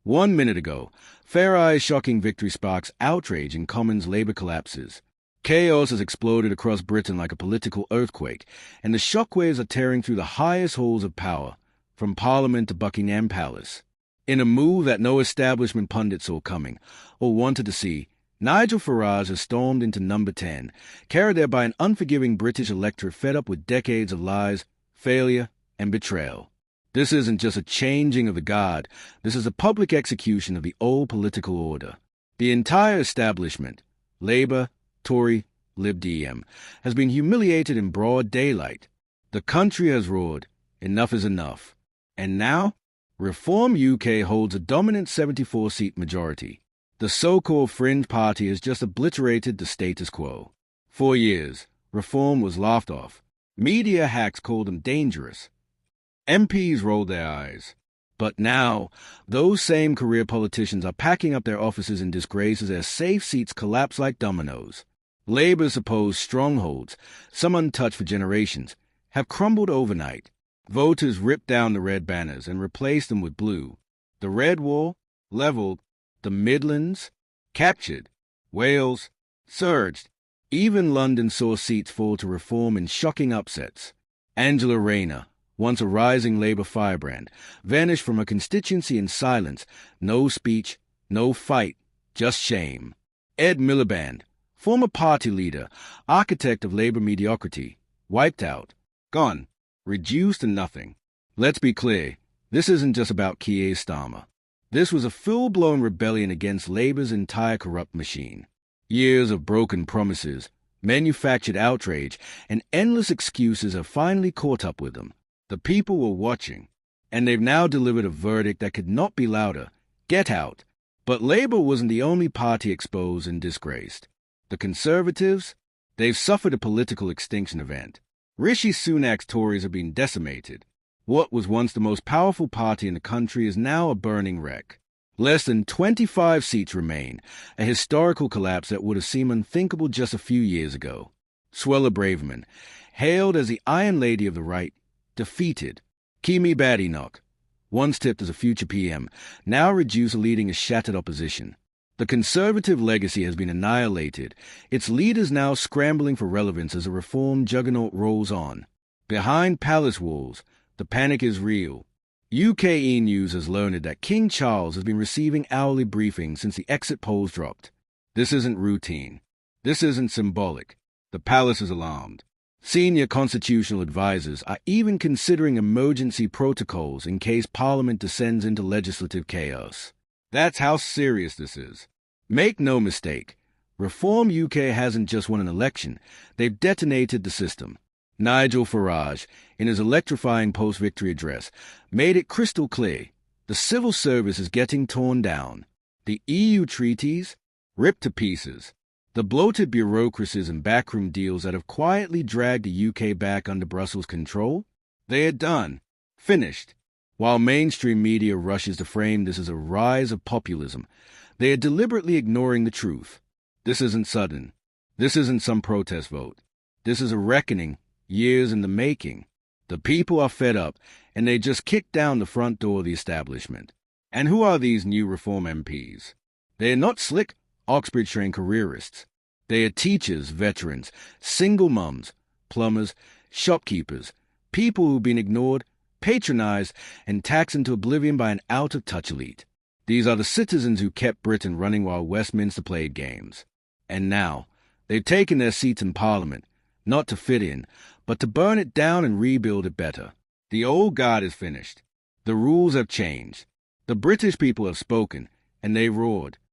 1 minute ago, Farage's shocking victory sparks outrage in Commons Labour collapses. Chaos has exploded across Britain like a political earthquake, and the shockwaves are tearing through the highest halls of power, from Parliament to Buckingham Palace. In a move that no establishment pundit saw coming, or wanted to see, Nigel Farage has stormed into number 10, carried there by an unforgiving British electorate fed up with decades of lies, failure, and betrayal. This isn't just a changing of the guard, this is a public execution of the old political order. The entire establishment, Labour, Tory, Lib Dem, has been humiliated in broad daylight. The country has roared, enough is enough. And now, Reform UK holds a dominant 74-seat majority. The so-called fringe party has just obliterated the status quo. For years, Reform was laughed off. Media hacks called them dangerous. MPs rolled their eyes. But now, those same career politicians are packing up their offices in disgrace as their safe seats collapse like dominoes. Labour's supposed strongholds, some untouched for generations, have crumbled overnight. Voters ripped down the red banners and replaced them with blue. The red wall, levelled, the Midlands, captured. Wales, surged. Even London saw seats fall to Reform in shocking upsets. Angela Rayner, once a rising Labour firebrand, vanished from her constituency in silence. No speech, no fight, just shame. Ed Miliband, former party leader, architect of Labour mediocrity, wiped out, gone, reduced to nothing. Let's be clear, this isn't just about Keir Starmer. This was a full-blown rebellion against Labour's entire corrupt machine. Years of broken promises, manufactured outrage, and endless excuses have finally caught up with them. The people were watching, and they've now delivered a verdict that could not be louder. Get out. But Labour wasn't the only party exposed and disgraced. The Conservatives, they've suffered a political extinction event. Rishi Sunak's Tories have been decimated. What was once the most powerful party in the country is now a burning wreck. Less than 25 seats remain, a historical collapse that would have seemed unthinkable just a few years ago. Suella Braverman, hailed as the Iron Lady of the Right, defeated. Kemi Badenoch, once tipped as a future PM, now reduced to leading a shattered opposition. The Conservative legacy has been annihilated, its leaders now scrambling for relevance as a Reform juggernaut rolls on. Behind palace walls, the panic is real. UK News has learned that King Charles has been receiving hourly briefings since the exit polls dropped. This isn't routine. This isn't symbolic. The palace is alarmed. Senior constitutional advisers are even considering emergency protocols in case Parliament descends into legislative chaos. That's how serious this is. Make no mistake, Reform UK hasn't just won an election, they've detonated the system. Nigel Farage, in his electrifying post-victory address, made it crystal clear the civil service is getting torn down. The EU treaties, ripped to pieces. The bloated bureaucracies and backroom deals that have quietly dragged the UK back under Brussels' control, they are done, finished. While mainstream media rushes to frame this as a rise of populism, they are deliberately ignoring the truth. This isn't sudden. This isn't some protest vote. This is a reckoning, years in the making. The people are fed up, and they just kicked down the front door of the establishment. And who are these new Reform MPs? They are not slick, Oxbridge-trained careerists. They are teachers, veterans, single mums, plumbers, shopkeepers, people who've been ignored, patronized, and taxed into oblivion by an out-of-touch elite. These are the citizens who kept Britain running while Westminster played games. And now, they've taken their seats in Parliament, not to fit in, but to burn it down and rebuild it better. The old guard is finished. The rules have changed. The British people have spoken, and they roared.